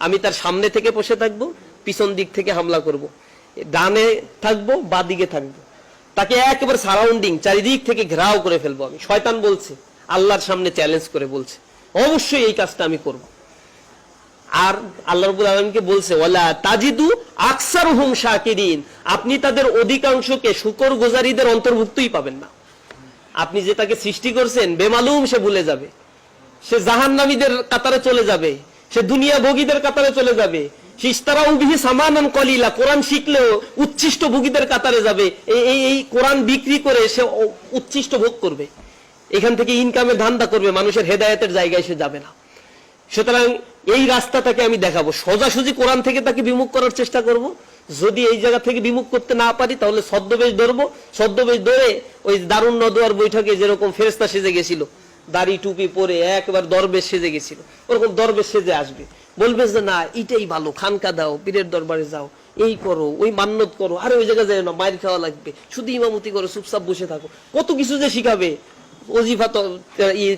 আমি তার সামনে থেকে বসে থাকবো, পিছন দিক থেকে হামলা করব, ডানে থাকবো, বা দিকে থাকবো, তাকে একেবারে সারাউন্ডিং চারিদিক থেকে ঘেরাও করে ফেলবো। আমি শয়তান বলছে, আল্লাহর সামনে চ্যালেঞ্জ করে বলছে অবশ্যই এই কাজটা আমি করব। আর আল্লাহ রাব্বুল আলামিনকে বলছে ওয়ালা তাজিদু আকসারুহুম শাকিরিন, আপনি তাদের অধিকাংশকে শুকরগুজারীদের অন্তর্ভুক্তই পাবেন না। আপনি যে তাকে সৃষ্টি করছেন বেমালুম সে ভুলে যাবে, সে জাহান্নামীদের কাতারে চলে যাবে, সে দুনিয়া ভোগীদের কাতারে চলে যাবে, সে ইস্তারাউ বিহি সামানান কলিলা, কোরআন শিখলেও উচ্ছিষ্ট ভোগীদের কাতারে যাবে। এই কোরআন বিক্রি করে সে উচ্ছিষ্ট ভোগ করবে, এখান থেকে ইনকামের ধান্দা করবে, মানুষের হেদায়েতের জায়গায় সে যাবে না। সুতরাং এই রাস্তাটাকে আমি দেখাবো, সোজাসুজি কোরআন থেকে তাকে বিমুখ করার চেষ্টা করব। যদি এই জায়গা থেকে বিমুখ করতে না পারি তাহলে ছদ্মবেশ ধরবো, ছদ্মবেশ ধরে ওই দারুন নদওয়ার বৈঠকে যেরকম ফেরেশতা সেজে গেছিল, দাড়ি টুপি পরে একবার দরবেশ সেজে গেছিল, ওরকম দরবেশ সেজে আসবে, বলবে যে না এটাই ভালো, খানকা দাও, পীরের দরবারে যাও, এই করো, ওই মান্নত করো, আরে ওই জায়গায় যায় না, মায়ের খাওয়া লাগবে, শুধু ইমামতি করো, চুপচাপ বসে থাকো, কত কিছু যে শিখাবে, ওজিফা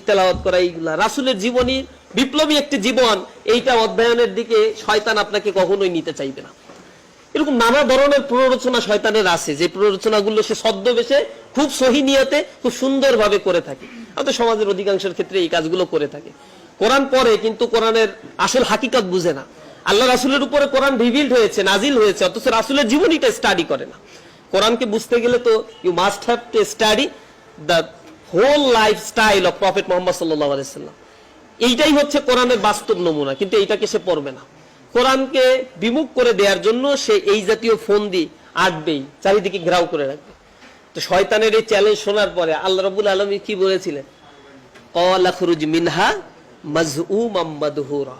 তেলাওয়াত করা, এইগুলা রাসূলের জীবনী, বিপ্লবী একটি জীবন, এইটা অধ্যয়নের দিকে শয়তান আপনাকে কখনোই নিতে চাইবে না। এরকম নানা ধরনের প্ররোচনা শয়তানের আছে, যে প্ররোচনাগুলো সে ছদ্মবেশে খুব সহি নিয়তে খুব সুন্দরভাবে করে থাকে। আমাদের সমাজের অধিকাংশের ক্ষেত্রে এই কাজগুলো করে থাকে। কোরআন পড়ে কিন্তু কোরআনের আসল হাকিকত বুঝে না। আল্লাহ রাসূলের উপরে কোরআন রিভিলড হয়েছে, নাজিল হয়েছে, অথচ রাসূলের জীবনীটা স্টাডি করে না। কোরআনকে বুঝতে গেলে তো you must have to study the whole lifestyle of prophet Muhammad সাল্লাল্লাহু আলাইহি ওয়াসাল্লাম। এইটাই হচ্ছে কোরআনের বাস্তব নমুনা, কিন্তু এইটাকে সে পড়বে না। কোরআনকে বিমুখ করে দেওয়ার জন্য সে এই জাতীয় ফন্দি আটবেই, চারিদিকে ঘেরাও করে রাখবে। তো শয়তানের এই চ্যালেঞ্জ শোনার পরে আল্লাহ রাব্বুল আলামিন কি বলেছিলেন? ক্বালা খুরুজ মিনহা মাজউমাম মাদহুরা,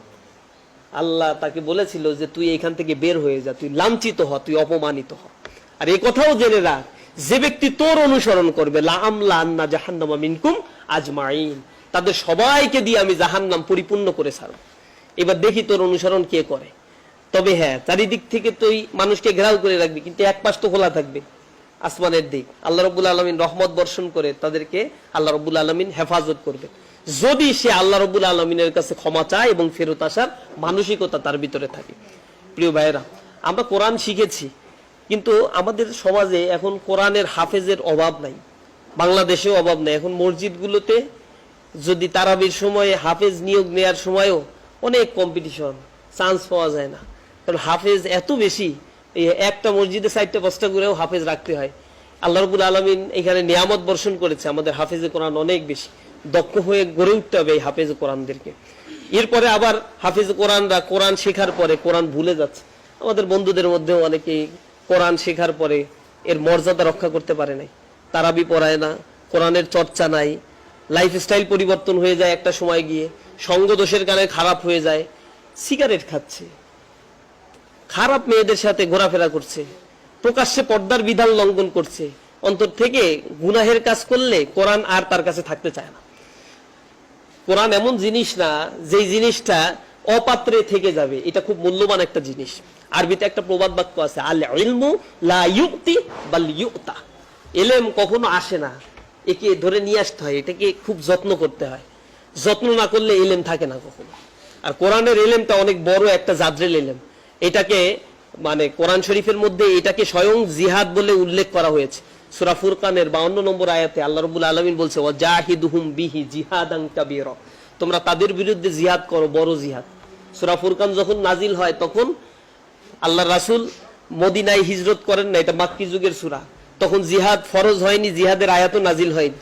আল্লাহ তাকে বলেছিল যে তুই এখান থেকে বের হয়ে যা, তুই লাঞ্ছিত হ, তুই অপমানিত হ। আর এই কথাও জেনে রাখ, যে ব্যক্তি তোর অনুসরণ করবে, লা আমলা আন্না জাহান্নামা মিনকুম আজমাইন, তাদের সবাইকে দিয়ে আমি জাহান্নাম পরিপূর্ণ করে ছাড়ব। এবার দেখি তোর অনুসরণ কে করে। তবে হ্যাঁ, চারিদিক থেকে তুই মানুষকে ঘেরাও করে রাখবি, কিন্তু এক পাশ তো খোলা থাকবে, আসমানের দিক। আল্লাহ রাব্বুল আলামিন রহমত বর্ষণ করে তাদেরকে আল্লাহ রাব্বুল আলামিন হেফাজত করবে, যদি সে আল্লাহ রাব্বুল আলামিনের কাছে ক্ষমা চায় এবং ফেরত আসার মানসিকতা তার ভিতরে থাকে। প্রিয় ভাইয়েরা, আমরা কোরআন শিখেছি, কিন্তু আমাদের সমাজে এখন কোরআনের হাফেজের অভাব নাই, বাংলাদেশেও অভাব নাই। এখন মসজিদগুলোতে যদি তারাবির সময়ে হাফেজ নিয়োগ নেওয়ার সময়ও অনেক কম্পিটিশন, চান্স পাওয়া যায় না, কারণ হাফেজ এত বেশি। একটা মসজিদে 4-5টা করেও হাফেজ রাখতে হয়। আল্লাহ রাব্বুল আলামিন এখানে নিয়ামত বর্ষণ করেছে, আমাদের হাফেজে কোরআন অনেক বেশি, দক্ষ হয়ে গড়ে উঠতে হবে এই হাফেজ কোরআনদেরকে। এরপরে আবার হাফেজ কোরআনরা কোরআন শেখার পরে কোরআন ভুলে যাচ্ছে। আমাদের বন্ধুদের মধ্যেও অনেকেই কোরআন শেখার পরে এর মর্যাদা রক্ষা করতে পারে নাই, তারাবি পড়ায় না, কোরআনের চর্চা নাই, লাইফস্টাইল পরিবর্তন হয়ে যায় একটা সময় গিয়ে, সঙ্গ দোষের কারণে খারাপ হয়ে যায়, সিগারেট খাচ্ছে, খারাপ মেয়েদের সাথে ঘোরাফেরা করছে, প্রকাশ্যে পর্দার বিধান লঙ্ঘন করছে, অন্তর থেকে গুনাহের কাজ করলে কোরআন আর তার কাছে থাকতে চায় না। কোরআন এমন জিনিস না যেই জিনিসটা অপাত্রে থেকে যাবে, এটা খুব মূল্যবান একটা জিনিস। আরবিতে একটা প্রবাদ বাক্য আছে, আল ইলমু লা ইউতি বাল ইউতা, ইলম কখনো আসে না, একে ধরে নিয়ে আসতে হয়, এটাকে খুব যত্ন করতে হয়, যত্ন না করলে ইলম থাকে না কখনো। আর কোরআনের ইলমটা অনেক বড় একটা জাদরেল ইলম, এটাকে মানে কোরআন শরীফের মধ্যে এটাকে স্বয়ং জিহাদ বলে উল্লেখ করা হয়েছে। সূরা ফুরকানের 52 নম্বর আয়াতে আল্লাহ রাব্বুল আলামিন বলছে ওয়াজাহিদুহুম বিহি জিহাদান কাবীরা, তোমরা তাদের বিরুদ্ধে জিহাদ করো, বড় জিহাদ। সূরা ফুরকান যখন নাজিল হয় তখন আল্লাহর রাসূল মদিনায় হিজরত করেন না, এটা মাক্কি যুগের সূরা, তখন জিহাদ ফরজ হয়নি, জিহাদের আয়াতও নাজিল হয়নি।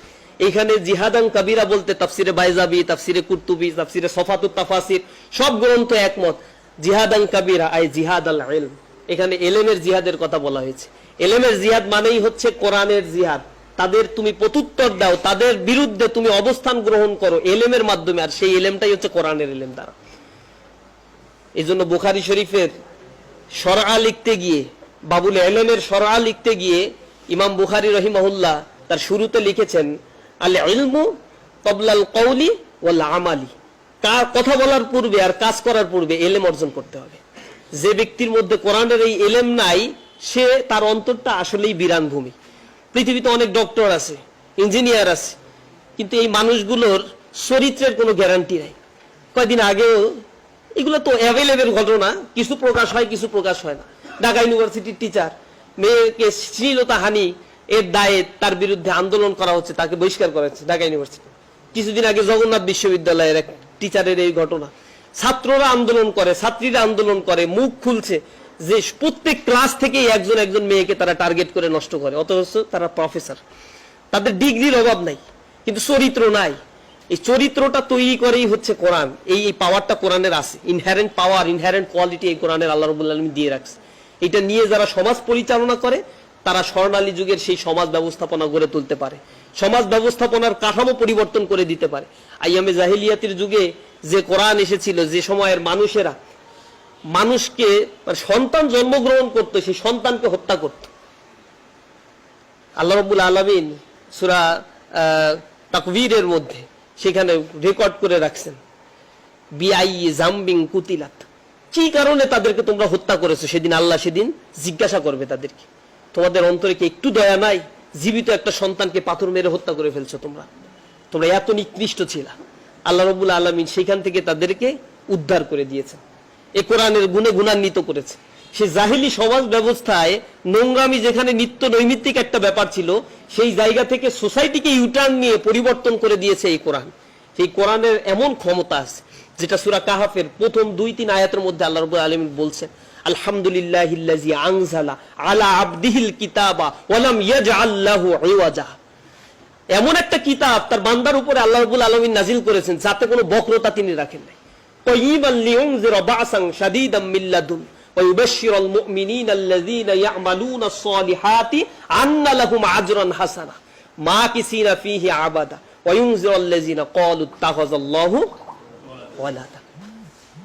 এইখানে জিহাদান কাবীরা বলতে তাফসিরে বাইজাবি, তাফসিরে কুরতুবি, তাফসিরে সফাতুত তাফাসির সব গ্রন্থ একমত, জিহাদান কাবীরা আই জিহাদ আল ইলম, এখানে ইলমের জিহাদের কথা বলা হয়েছে। ইলমের জিহাদ মানেই হচ্ছে কোরআনের জিহাদ, তাদের তুমি প্রত্যুত্তর দাও, তাদের বিরুদ্ধে তুমি অবস্থান গ্রহণ করো ইলমের মাধ্যমে, আর সেই ইলমটাই হচ্ছে কোরআনের ইলম দ্বারা। এইজন্য বুখারী শরীফের শরআ লিখতে গিয়ে, বাবুল ইলমের শরআ লিখতে গিয়ে ইমাম বুখারী রাহিমাহুল্লাহ তার শুরুতে লিখেছেন আল ইলমু ক্বাবলাল কওলি ওয়াল আমালি, কথা বলার পূর্বে আর কাজ করার পূর্বে ইলম অর্জন করতে হবে। যে ব্যক্তির মধ্যে কোরআনের এই ইলম নাই, সে তার অন্তরটা আসলেই বিরান ভূমি। পৃথিবীতে অনেক ডক্টর আছে, ইঞ্জিনিয়ার আছে, কিন্তু এই মানুষগুলোর চরিত্রের কোনো গ্যারান্টি নাই। কয়েকদিন আগেও এগুলো তো অ্যাভেলেবেল ঘটনা, কিছু প্রকাশ হয় কিছু প্রকাশ হয় না। ঢাকা ইউনিভার্সিটির টিচার মেয়েকে শ্লীলতাহানি এর দায়ে তার বিরুদ্ধে আন্দোলন করা হচ্ছে, তাকে বহিষ্কার করা হচ্ছে ঢাকা ইউনিভার্সিটি। কিছুদিন আগে জগন্নাথ বিশ্ববিদ্যালয়ের এক টিচারের এই ঘটনা। ছাত্ররা আন্দোলন করে, ছাত্রীরা আন্দোলন করে, মুখ খুলছে যে প্রত্যেক ক্লাস থেকে একজন একজন মেয়েকে তারা টার্গেট করে নষ্ট করে, অথচ তারা প্রফেসর, তাদের ডিগ্রির অভাব নাই, কিন্তু চরিত্র নাই। এই চরিত্রটা তৈরি করেই হচ্ছে কোরআন। এই পাওয়ারটা কোরআনের আছে, ইনহেরেন্ট পাওয়ার, ইনহেরেন্ট কোয়ালিটি এই কোরআনের আল্লাহ রাব্বুল আলামিন দিয়ে রাখছে। এটা নিয়ে যারা সমাজ পরিচালনা করে তারা স্বর্ণালী যুগের সেই সমাজ ব্যবস্থাপনা গড়ে তুলতে পারে, সমাজ ব্যবস্থাপনার কাঠামো পরিবর্তন করে দিতে পারে। আইয়ামে জাহিলিয়াতের যুগে যে কোরআন এসেছিল, যে সময়ের মানুষেরা মানুষকে সন্তান জন্মগ্রহণ করত, সেই সন্তানকে হত্যা করত। আল্লাহ রাব্বুল আলামিন সূরা তাকবীরের মধ্যে সেখানে রেকর্ড করে রাখছেন, বিআই জাম্বিং কুতিলাত, কি কারণে তাদেরকে তোমরা হত্যা করেছো। সেদিন আল্লাহ সেদিন জিজ্ঞাসা করবে তাদেরকে, তোমাদের অন্তরে কি একটু দয়া নাই? জীবিত একটা সন্তানকে পাথর মেরে হত্যা করে ফেলছো, তোমরা এত নিকৃষ্ট ছিল। আল্লাহ রাব্বুল আলামিন সেখান থেকে তাদেরকে উদ্ধার করে দিয়েছেন, এই কোরআনের গুণে গুণান্বিত করেছে। সে জাহিলি সমাজ ব্যবস্থায় নোংরামি যেখানে নিত্য নৈমিত্তিক একটা ব্যাপার ছিল, সেই জায়গা থেকে সোসাইটিকে ইউটার্ন নিয়ে পরিবর্তন করে দিয়েছে এই কোরআন। সেই কোরআনের এমন ক্ষমতা আছে, যেটা সূরা কাহাফের প্রথম 2-3 আয়াতের মধ্যে আল্লাহ রাব্বুল আলামিন বলছেন, আলহামদুলিল্লাহিল্লাযী আনজালা আলা আবদিহিল কিতাবা ওয়া লাম ইয়াজআল লাহু ইওয়াজা। এমন একটা কিতাব তার বান্দার উপরে আল্লাহ রাব্বুল আলামিন নাজিল করেছেন যাতে কোনো বক্রতা তিনি রাখেন নাই। কাইয়িমান লিউনজিরা বা'সান শাদীদাম মিন লাদুন ওয়া ইউবাশশিরুল মুমিনিনা আল্লাযীনা ইয়া'মালুনাস সালিহাতি আন্না লাহুম আজরান হাসানা মাকিসিনা ফীহি আবাদা ওয়া ইউনজিরুল্লাযীনা ক্বালু ইত্তাখাযাল্লাহু ওয়ালাদা।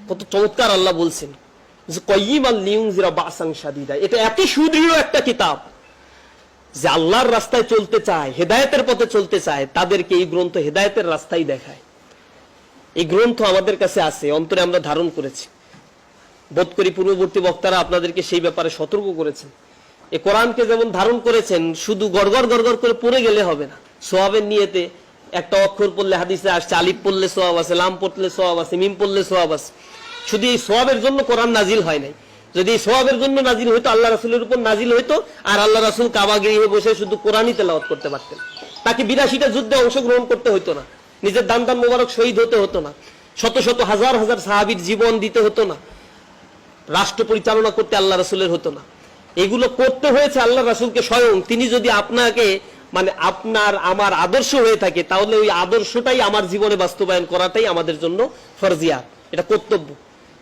কত চমৎকার আল্লাহ বলছেন যে কাইয়িমান লিউনজিরা বা'সান শাদীদা। এটা এত সুদৃঢ় একটা কিতাব যে আল্লাহর রাস্তায় চলতে চায়, হেদায়েতের পথে চলতে চায়, তাদেরকে এই গ্রন্থ হেদায়েতের রাস্তায় দেখায়। এই গ্রন্থ আমাদের কাছে আছে, অন্তরে আমরা ধারণ করেছি। বোধ করি পূর্ববর্তী বক্তারা আপনাদেরকে সেই ব্যাপারে সতর্ক করেছেন। এই কোরআনকে যেমন ধারণ করেছেন, শুধু গড়গড় গড়গড় করে পড়ে গেলে হবে না। সওয়াবের নিয়তে একটা অক্ষর পড়লে হাদিসে আসছে, আলিফ পড়লে সওয়াব আছে, লাম পড়লে সওয়াব আছে, মিম পড়লে সওয়াব আছে। শুধু এই সওয়াবের জন্য কোরআন নাজিল হয় নাই। যদি এই সওয়াবের জন্য নাজিল হইতো, আল্লাহ রাসূলের উপর নাজিল হইতো, আর আল্লাহ রাসূল কাবা গৃহে বসে শুধু কোরআনই তেলাওয়াত করতে পারতেন। তাকে 82টা যুদ্ধে অংশগ্রহণ করতে হতো না, নিজের দান মোবারক শহীদ হতে হতো না, শত শত হাজার হাজার সাহাবীর জীবন দিতে হতো না, রাষ্ট্র পরিচালনা করতে আল্লাহ রাসূলের হতো না। এগুলো করতে হয়েছে আল্লাহ রাসূলকে স্বয়ং। তিনি যদি আপনাকে আপনার আমার আদর্শ হয়ে থাকে, তাহলে ওই আদর্শটাই আমার জীবনে বাস্তবায়ন করাটাই আমাদের জন্য ফরজিয়াত, এটা কর্তব্য।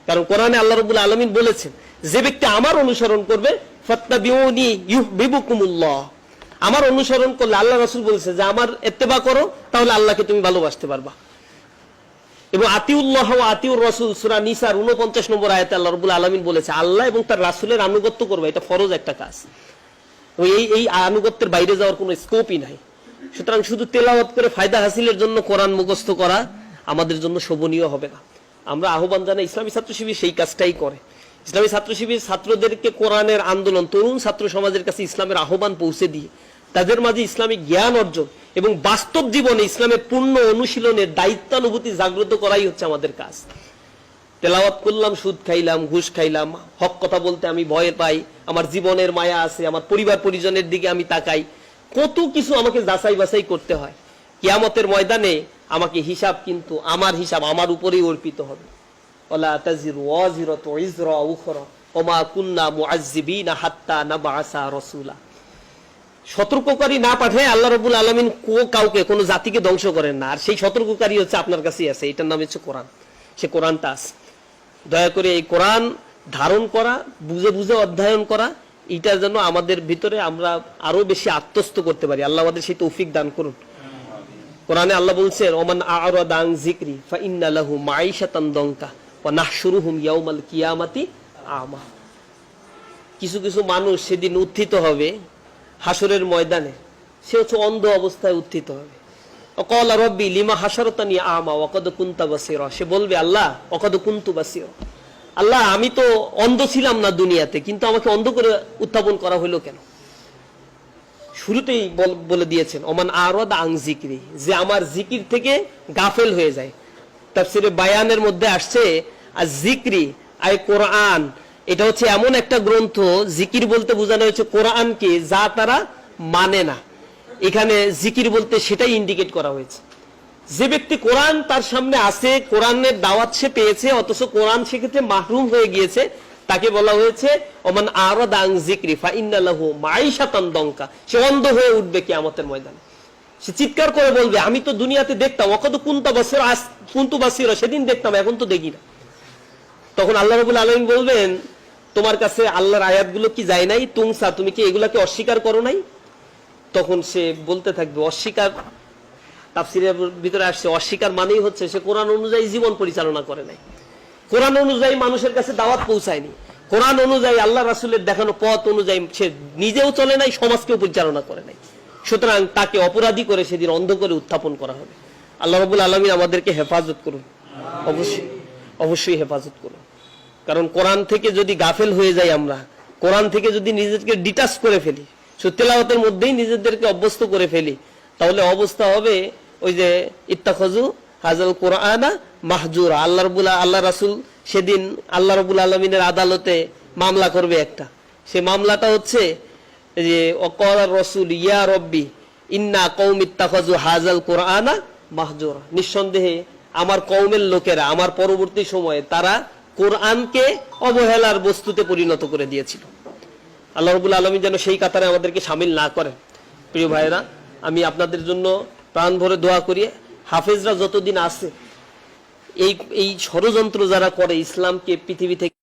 কারণ কোরআনে আল্লাহ রাব্বুল আলামিন বলেছেন, যে ব্যক্তি আমার অনুসরণ করবে ফাত্তাবিউনি ইউহিব্বুকুমুল্লাহ, আমার অনুসরণ করলে, আল্লাহ রাসূল বলেছে যে আমার ইত্তেবা করো, তাহলে আল্লাহকে তুমি ভালোবাসতে পারবা। এবং আতিউল্লাহ ওয়া আতিউর রাসূল সূরা নিসার 49 নম্বর আয়াতে আল্লাহ রাব্বুল আলামিন বলেছে, আল্লাহ এবং তার রাসূলের আনুগত্য করবে, এটা ফরজ একটা কাজ। এই আনুগত্যের বাইরে যাওয়ার কোনো স্কোপই নাই। সুতরাং শুধু তেলাওয়াত করে ফায়দা হাসিলের জন্য কোরআন মুখস্থ করা আমাদের জন্য শোভনীয় হবে না। আমরা আহ্বান জানাই, ইসলামী ছাত্র শিবির সেই কাজটাই করে। ইসলামী ছাত্র শিবির ছাত্রদেরকে কোরআনের আন্দোলন, তরুণ ছাত্র সমাজের কাছে ইসলামের আহ্বান পৌঁছে দিয়ে তাদের মাঝে ইসলামিক জ্ঞান অর্জন এবং বাস্তব জীবনে ইসলামের পূর্ণ অনুশীলনের দায়িত্বানুভূতি জাগ্রত করাই হচ্ছে আমাদের কাজ। তেলাওয়াত করলাম, সুদ খাইলাম, ঘুষ খাইলাম, হক কথা বলতে আমি ভয় পাই, আমার জীবনের মায়া আছে, আমার পরিবার পরিজনের দিকে আমি তাকাই, কত কিছু আমাকে যাচাই বাছাই করতে হয়। কিয়ামতের ময়দানে আমাকে হিসাব, কিন্তু আমার হিসাব আমার উপরেই অর্পিত হবে। ওয়ালা তাজিরু ওয়াজিরাতু ইজরা উখরা ওয়া মা কুননা মুআজ্জিবিনা হাত্তা নাবআসা রাসূলা। সতর্ককারী না পাঠায় আল্লাহ রাব্বুল আলামিন কাউকে, কোনো জাতিকে ধ্বংস করেন না। আর সেই সতর্ককারী হচ্ছে আপনার কাছেই আছে, এটার নাম হচ্ছে কোরআন। সে কোরআনটা আছে। দয়া করে এই কোরআন ধারণ করা, বুঝে বুঝে অধ্যয়ন করা, এইটার জন্য আমাদের ভিতরে আমরা আরো বেশি আত্মস্থ করতে পারি। আল্লাহ আমাদের সেই তৌফিক দান করুন। কোরআনে আল্লাহ বলছেন, ওমান আ'রাদা আন যিকরি ফাইন্না লাহু মাঈশাতান দনকা ওয়া নাহশুরুহুম ইয়াউমাল কিয়ামাতি আমা। কিছু কিছু মানুষ সেদিন উত্থিত হবে হাসরের ময়দানে, সে হচ্ছে অন্ধ অবস্থায় উত্থিত হবে। ক্বালা রাব্বি লিমা হাশারতানি আমা ওয়া ক্বাদ কুনতা বাসীরা। সে বলবে, আল্লাহ ওয়াকাদ কুনতু বাসীরা, আল্লাহ আমি তো অন্ধ ছিলাম না দুনিয়াতে, কিন্তু আমাকে অন্ধ করে উত্থাপন করা হলো কেন? শুরুতেই বলে দিয়েছেন ওমান আরাদা আন যিকরি, যে আমার জিকির থেকে গাফেল হয়ে যায়। তাফসীরে বায়ানের মধ্যে আসছে আর যিকরি আই কোরআন, এটা হচ্ছে এমন একটা গ্রন্থ, জিকির বলতে বোঝানো হচ্ছে কোরআনকে, যা তারা মানে না। এখানে জিকির বলতে সেটাই ইন্ডিকেট করা হয়েছে। যে ব্যক্তি কোরআন তার সামনে আছে, কোরআনের দাওয়াত সে পেয়েছে, অথচ কোরআন সেক্ষেত্রে মাহরুম হয়ে গিয়েছে, তাকে বলা হয়েছে ওমান আরাদা আন যিকরি ফাইন্না লাহু মাঈশাতান দঙ্কা, সে অন্ধ হয়ে উঠবে কিয়ামতের ময়দানে। সে চিৎকার করে বলবে আমি তো দুনিয়াতে দেখতাম, অকদ কুনতু বাসীরা, সেদিন দেখতাম, এখন তো দেখি না। তখন আল্লাহ রাব্বুল আলামিন বলবেন তোমার কাছে আল্লাহর আয়াতগুলো কি যায় নাই? তুমসা, তুমি কি এগুলাকে অস্বীকার করো নাই? তখন সে বলতে থাকবে অস্বীকার, তাফসীরের ভিতরে আসছে অস্বীকার মানেই হচ্ছে সে কোরআন অনুযায়ী জীবন পরিচালনা করে নাই, কোরআন অনুযায়ী মানুষের কাছে দাওয়াত পৌঁছায়নি, কোরআন অনুযায়ী আল্লাহ রাসূলের দেখানো পথ অনুযায়ী সে নিজেও চলে নাই, সমাজকেও পরিচালনা করে নাই। সুতরাং তাকে অপরাধী করে সেদিন অন্ধ করে উত্থাপন করা হবে। আল্লাহ রাব্বুল আলামিন আমাদেরকে হেফাজত করুন, অবশ্যই হেফাজত করুন। কারণ কোরআন থেকে যদি গাফেল হয়ে যাই আমরা, কোরআন থেকে যদি নিজেদেরকে ডিটাচ করে ফেলি, তেলাওয়াতের মধ্যেই নিজেদেরকে অভ্যস্ত করে ফেলি, তাহলে অবস্থা হবে ওই যে ইত্তাখাযু হাযাল কুরআনা মাহজুরা। আল্লাহ রাসূল সেদিন আল্লাহ রাব্বুল আলামিনের আদালতে মামলা করবে একটা, সে মামলাটা হচ্ছে যে ওয়াকাল রাসূল ইয়া রব্বি ইন্না কওমি ইত্তাখাযু হাযাল কুরআনা মাহজুরা, নিঃসন্দেহে আমার কওমের লোকেরা আমার পরবর্তী সময়ে তারা কোরআনকে অবহেলার বস্তুতে পরিণত করে দিয়েছিল। আল্লাহ রাব্বুল আলামিন যেন সেই কাতারে আমাদেরকে শামিল না করেন। প্রিয় ভাইরা, আমি আপনাদের জন্য প্রাণ ভরে দোয়া করি, হাফেজরা যতদিন আছে এই ষড়যন্ত্র যারা করে ইসলামকে পৃথিবী থেকে